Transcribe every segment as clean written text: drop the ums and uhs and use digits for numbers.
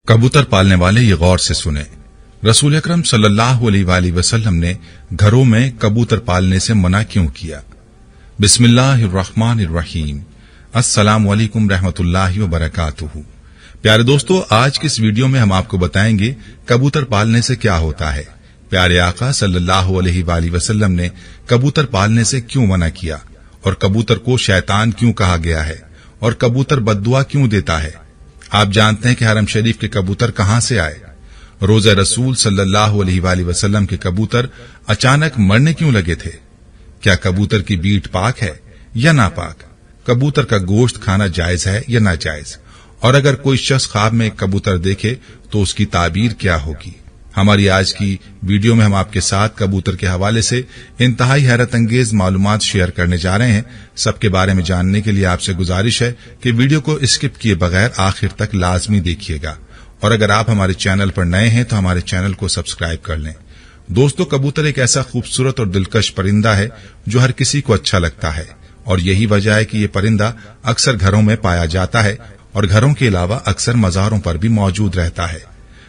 कबूतर पालने वाले ये गौर से सुने। रसूल अकरम सल्लल्लाहु अलैहि वसल्लम ने घरों में कबूतर पालने से मना क्यों किया? बिस्मिल्लाहिर्रहमानिर्रहीम। अस्सलामु अलैकुम रहमतुल्लाहि व बरकातुहू। प्यारे दोस्तों, आज की इस वीडियो में हम आपको बताएंगे कबूतर पालने से क्या होता है। प्यारे आका सल्लल्लाहु अलैहि वसल्लम ने कबूतर पालने से क्यों मना किया और कबूतर को शैतान क्यों कहा गया है और कबूतर बद्दुआ क्यों देता है। आप जानते हैं कि हरम शरीफ के कबूतर कहां से आए? रोज़ा रसूल सल्लल्लाहु अलैहि वसल्लम के कबूतर अचानक मरने क्यों लगे थे? क्या कबूतर की बीट पाक है या नापाक? कबूतर का गोश्त खाना जायज है या नाजायज? और अगर कोई शख्स ख्वाब में एक कबूतर देखे तो उसकी ताबीर क्या होगी? हमारी आज की वीडियो में हम आपके साथ कबूतर के हवाले से इंतहाई हैरत अंगेज मालूमात शेयर करने जा रहे हैं। सबके बारे में जानने के लिए आपसे गुजारिश है कि वीडियो को स्किप किए बगैर आखिर तक लाजमी देखिएगा, और अगर आप हमारे चैनल पर नए हैं तो हमारे चैनल को सब्सक्राइब कर लें। दोस्तों, कबूतर एक ऐसा खूबसूरत और दिलकश परिंदा है जो हर किसी को अच्छा लगता है, और यही वजह है कि ये परिंदा अक्सर घरों में पाया जाता है और घरों के अलावा अक्सर मज़ारों पर भी मौजूद रहता है।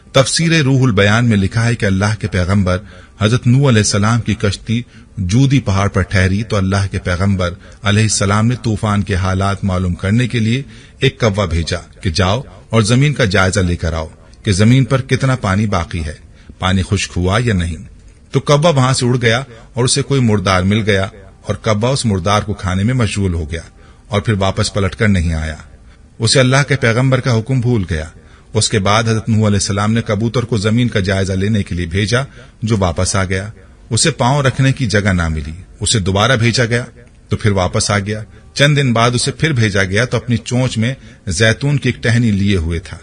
तफसीर रूहुल बयान में लिखा है कि अल्लाह के पैगंबर हजरत नूह अलैहिस्सलाम की कश्ती जूदी पहाड़ पर ठहरी तो अल्लाह के पैगंबर अलैहिस्सलाम ने तूफान के हालात मालूम करने के लिए एक कौवा भेजा कि जाओ और जमीन का जायजा लेकर आओ कि जमीन पर कितना पानी बाकी है, पानी खुश्क हुआ या नहीं। तो कौवा वहां से उड़ गया और उसे कोई मुर्दार मिल गया और कौवा उस मुर्दार को खाने में मशगूल हो गया और फिर वापस पलटकर नहीं आया। उसे अल्लाह के पैगंबर का हुक्म भूल गया। उसके बाद हजरत नूह अलैहिस्सलाम ने कबूतर को जमीन का जायजा लेने के लिए भेजा, जो वापस आ गया। उसे पांव रखने की जगह ना मिली। उसे दोबारा भेजा गया तो फिर वापस आ गया। चंद दिन बाद उसे फिर भेजा गया तो अपनी चोंच में जैतून की एक टहनी लिए हुए था।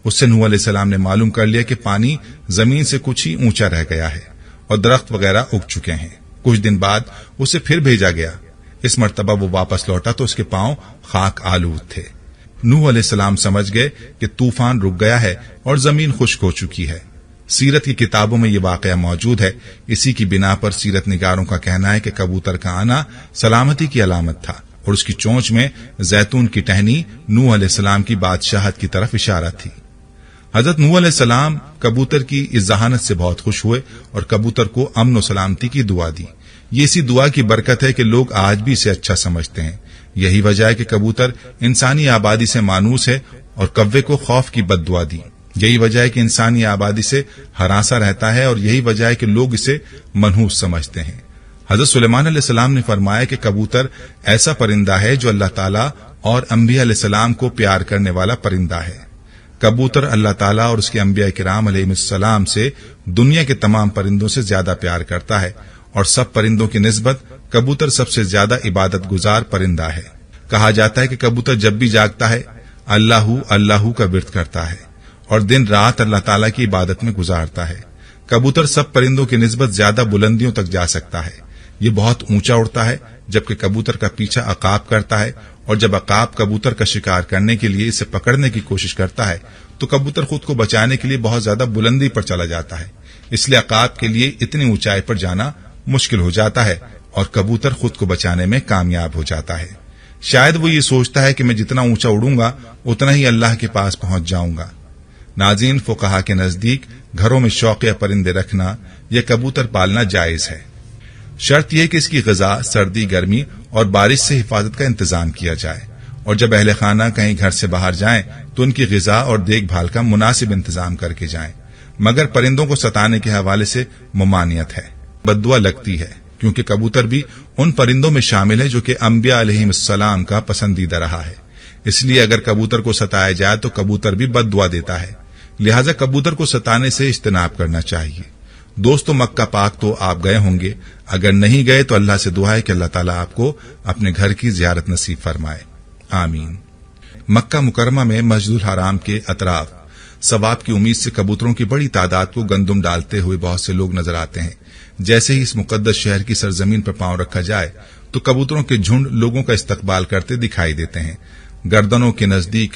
उससे नूह अलैहिस्सलाम ने मालूम कर लिया कि पानी जमीन से कुछ ही ऊंचा रह गया है और दरख्त वगैरह उग चुके हैं। कुछ दिन बाद उसे फिर भेजा गया। इस मर्तबा वो वापस लौटा तो उसके पांव खाक आलूद थे। नूह अलैहिस्सलाम समझ गए कि तूफान रुक गया है और जमीन खुश्क हो चुकी है। सीरत की किताबों में यह वाकया मौजूद है। इसी की बिना पर सीरत निगारों का कहना है कि कबूतर का आना सलामती की अलामत था और उसकी चोंच में जैतून की टहनी नूह अलैहिस्सलाम की बादशाहत की तरफ इशारा थी। हजरत नूह अलैहिस्सलाम कबूतर की इस जहानत से बहुत खुश हुए और कबूतर को अमन और सलामती की दुआ दी। ये इसी दुआ की बरकत है कि लोग आज भी इसे अच्छा समझते हैं। यही वजह है कि कबूतर इंसानी आबादी से मानूस है और कव्वे को खौफ की बद्दुआ दी। यही वजह है कि इंसानी आबादी से हरासा रहता है और यही वजह है कि लोग इसे मनहूस समझते हैं। हजरत सुलेमान अलैहिस्सलाम ने फरमाया कि कबूतर ऐसा परिंदा है जो अल्लाह ताला और अंबिया अलैहिस्सलाम को प्यार करने वाला परिंदा है। कबूतर अल्लाह ताला और उसके अंबिया किराम अलैहिस्सलाम से दुनिया के तमाम परिंदों से ज्यादा प्यार करता है और सब परिंदों की निस्बत कबूतर सबसे ज्यादा इबादत गुजार परिंदा है। कहा जाता है कि कबूतर जब भी जागता है अल्लाहू अल्लाहू का विर्द करता है और दिन रात अल्लाह ताला की इबादत में गुजारता है। कबूतर सब परिंदों की निस्बत ज्यादा बुलंदियों तक जा सकता है। ये बहुत ऊंचा उड़ता है, जबकि कबूतर का पीछा अकाब करता है, और जब अकाब कबूतर का शिकार करने के लिए इसे पकड़ने की कोशिश करता है तो कबूतर खुद को बचाने के लिए बहुत ज्यादा बुलंदी पर चला जाता है। इसलिए अकाब के लिए इतनी ऊंचाई पर जाना मुश्किल हो जाता है और कबूतर खुद को बचाने में कामयाब हो जाता है। शायद वो ये सोचता है कि मैं जितना ऊंचा उड़ूंगा उतना ही अल्लाह के पास पहुंच जाऊंगा। नाज़रीन, फुक़हा के नजदीक घरों में शौकिया परिंदे रखना या कबूतर पालना जायज है। शर्त यह कि इसकी ग़िज़ा सर्दी, गर्मी और बारिश से हिफाजत का इंतजाम किया जाए, और जब अहले खाना कहीं घर से बाहर जाएं तो उनकी ग़िज़ा और देखभाल का मुनासिब इंतजाम करके जाएं। मगर परिंदों को सताने के हवाले से मुमानियत है, बद्दुआ लगती है, क्योंकि कबूतर भी उन परिंदों में शामिल है जो कि अंबिया अलैहिस्सलाम का पसंदीदा रहा है। इसलिए अगर कबूतर को सताया जाए तो कबूतर भी बद्दुआ देता है। लिहाजा कबूतर को सताने से इज्तनाब करना चाहिए। दोस्तों, मक्का पाक तो आप गए होंगे, अगर नहीं गए तो अल्लाह से दुआ है कि अल्लाह ताला आपको अपने घर की जियारत नसीब फरमाए, आमीन। मक्का मुकरमा में मस्जिदुल हराम के अतराफ सवाब की उम्मीद से कबूतरों की बड़ी तादाद को गंदुम डालते हुए बहुत से लोग नजर आते हैं। जैसे ही इस मुकद्दस शहर की सरजमीन पर पांव रखा जाए तो कबूतरों के झुंड लोगों का इस्तकबाल करते दिखाई देते हैं। गर्दनों के नजदीक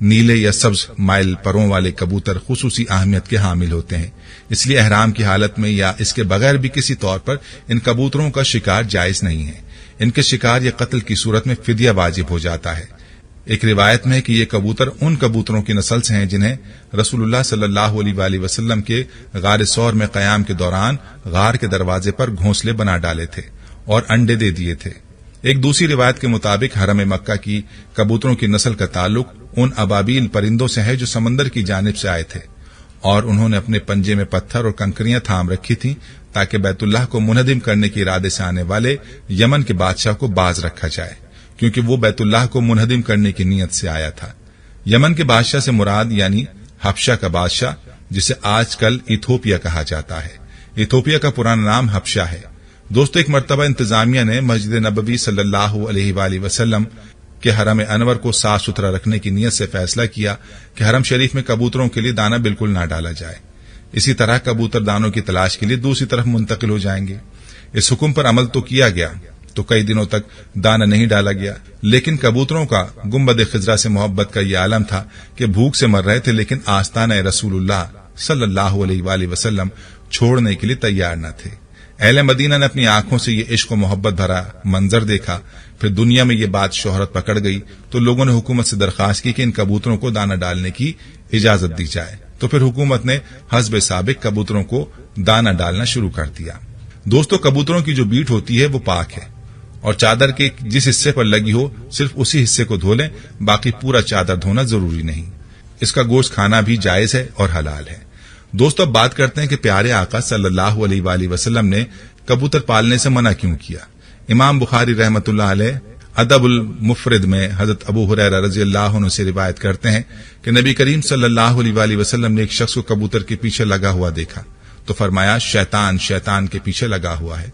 नीले या सब्ज माइल परों वाले कबूतर खुसूसी अहमियत के हामिल होते हैं। इसलिए एहराम की हालत में या इसके बगैर भी किसी तौर पर इन कबूतरों का शिकार जायज नहीं है। इनके शिकार या कत्ल की सूरत में फिदिया वाजिब हो जाता है। ایک روایت میں ہے کہ یہ کبوتر ان کبوتروں کی نسل سے ہیں جنہیں رسول اللہ صلی اللہ علیہ وآلہ وسلم کے غار ثور میں قیام کے دوران غار کے دروازے پر گھونسلے بنا ڈالے تھے اور انڈے دے دیے تھے۔ ایک دوسری روایت کے مطابق حرم مکہ کی کبوتروں کی نسل کا تعلق ان ابابیل پرندوں سے ہے جو سمندر کی جانب سے آئے تھے، اور انہوں نے اپنے پنجے میں پتھر اور کنکریاں تھام رکھی تھیں تاکہ بیت اللہ کو منہدم کرنے کے ارادے سے آنے والے یمن کے بادشاہ کو باز رکھا جائے، کیونکہ وہ بیت اللہ کو منہدم کرنے کی نیت سے آیا تھا۔ یمن کے بادشاہ سے مراد یعنی حبشہ کا بادشاہ، جسے آج کل ایتھوپیا کہا جاتا ہے۔ ایتھوپیا کا پرانا نام حبشہ ہے۔ دوستو، ایک مرتبہ انتظامیہ نے مسجد نبوی صلی اللہ علیہ وآلہ وسلم کے حرم انور کو صاف ستھرا رکھنے کی نیت سے فیصلہ کیا کہ حرم شریف میں کبوتروں کے لیے دانہ بالکل نہ ڈالا جائے۔ اسی طرح کبوتر دانوں کی تلاش کے لیے دوسری طرف منتقل ہو جائیں گے۔ اس حکم پر عمل تو کیا گیا تو کئی دنوں تک دانہ نہیں ڈالا گیا، لیکن کبوتروں کا گنبد خضرا سے محبت کا یہ عالم تھا کہ بھوک سے مر رہے تھے، لیکن آستانہ رسول اللہ صلی اللہ علیہ وآلہ وسلم چھوڑنے کے لیے تیار نہ تھے۔ اہل مدینہ نے اپنی آنکھوں سے یہ عشق و محبت بھرا منظر دیکھا، پھر دنیا میں یہ بات شہرت پکڑ گئی تو لوگوں نے حکومت سے درخواست کی کہ ان کبوتروں کو دانہ ڈالنے کی اجازت دی جائے، تو پھر حکومت نے حسب سابق کبوتروں کو دانہ ڈالنا شروع کر دیا۔ دوستو، کبوتروں کی جو بیٹ ہوتی ہے وہ پاک ہے، اور چادر کے جس حصے پر لگی ہو صرف اسی حصے کو دھو لیں، باقی پورا چادر دھونا ضروری نہیں۔ اس کا گوشت کھانا بھی جائز ہے اور حلال ہے۔ دوستو، اب بات کرتے ہیں کہ پیارے آقا صلی اللہ علیہ وآلہ وسلم نے کبوتر پالنے سے منع کیوں کیا۔ امام بخاری رحمۃ اللہ علیہ ادب المفرد میں حضرت ابو ہریرہ رضی اللہ عنہ سے روایت کرتے ہیں کہ نبی کریم صلی اللہ علیہ وآلہ وسلم نے ایک شخص کو کبوتر کے پیچھے لگا ہوا دیکھا تو فرمایا، شیطان شیطان کے پیچھے لگا ہوا ہے۔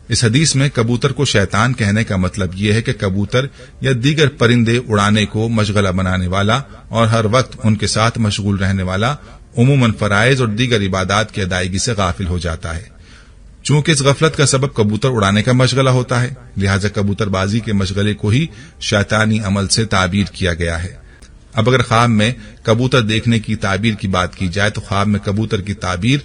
اس حدیث میں کبوتر کو شیطان کہنے کا مطلب یہ ہے کہ کبوتر یا دیگر پرندے اڑانے کو مشغلہ بنانے والا اور ہر وقت ان کے ساتھ مشغول رہنے والا عموماً فرائض اور دیگر عبادات کی ادائیگی سے غافل ہو جاتا ہے۔ چونکہ اس غفلت کا سبب کبوتر اڑانے کا مشغلہ ہوتا ہے، لہذا کبوتر بازی کے مشغلے کو ہی شیطانی عمل سے تعبیر کیا گیا ہے۔ اب اگر خواب میں کبوتر دیکھنے کی تعبیر کی بات کی جائے تو خواب میں کبوتر کی تعبیر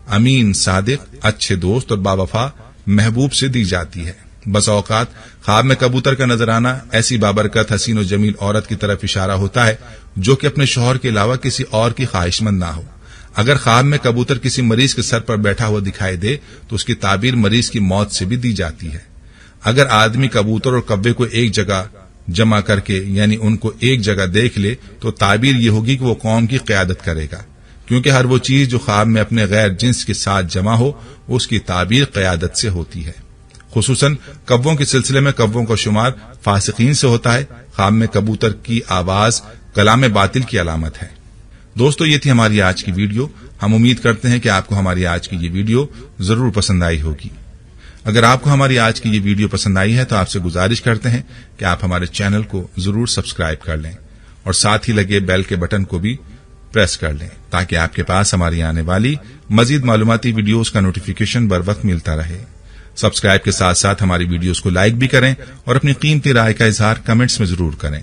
امین، صادق، اچھے دوست اور باوفا محبوب سے دی جاتی ہے۔ بس اوقات خواب میں کبوتر کا نظر آنا ایسی بابرکت، حسین و جمیل عورت کی طرف اشارہ ہوتا ہے جو کہ اپنے شوہر کے علاوہ کسی اور کی خواہش مند نہ ہو۔ اگر خواب میں کبوتر کسی مریض کے سر پر بیٹھا ہوا دکھائی دے تو اس کی تعبیر مریض کی موت سے بھی دی جاتی ہے۔ اگر آدمی کبوتر اور کبے کو ایک جگہ جمع کر کے یعنی ان کو ایک جگہ دیکھ لے تو تعبیر یہ ہوگی کہ وہ قوم کی قیادت کرے گا، کیونکہ ہر وہ چیز جو خواب میں اپنے غیر جنس کے ساتھ جمع ہو اس کی تعبیر قیادت سے ہوتی ہے۔ خصوصاً کووں کے سلسلے میں کووں کا شمار فاسقین سے ہوتا ہے۔ خواب میں کبوتر کی آواز کلام باطل کی علامت ہے۔ دوستو، یہ تھی ہماری آج کی ویڈیو۔ ہم امید کرتے ہیں کہ آپ کو ہماری آج کی یہ ویڈیو ضرور پسند آئی ہوگی۔ اگر آپ کو ہماری آج کی یہ ویڈیو پسند آئی ہے تو آپ سے گزارش کرتے ہیں کہ آپ ہمارے چینل کو ضرور سبسکرائب کر لیں اور ساتھ ہی لگے بیل کے بٹن کو بھی پریس کر لیں تاکہ آپ کے پاس ہماری آنے والی مزید معلوماتی ویڈیوز کا نوٹیفیکیشن بر وقت ملتا رہے۔ سبسکرائب کے ساتھ ساتھ ہماری ویڈیوز کو لائک بھی کریں اور اپنی قیمتی رائے کا اظہار کمنٹس میں ضرور کریں۔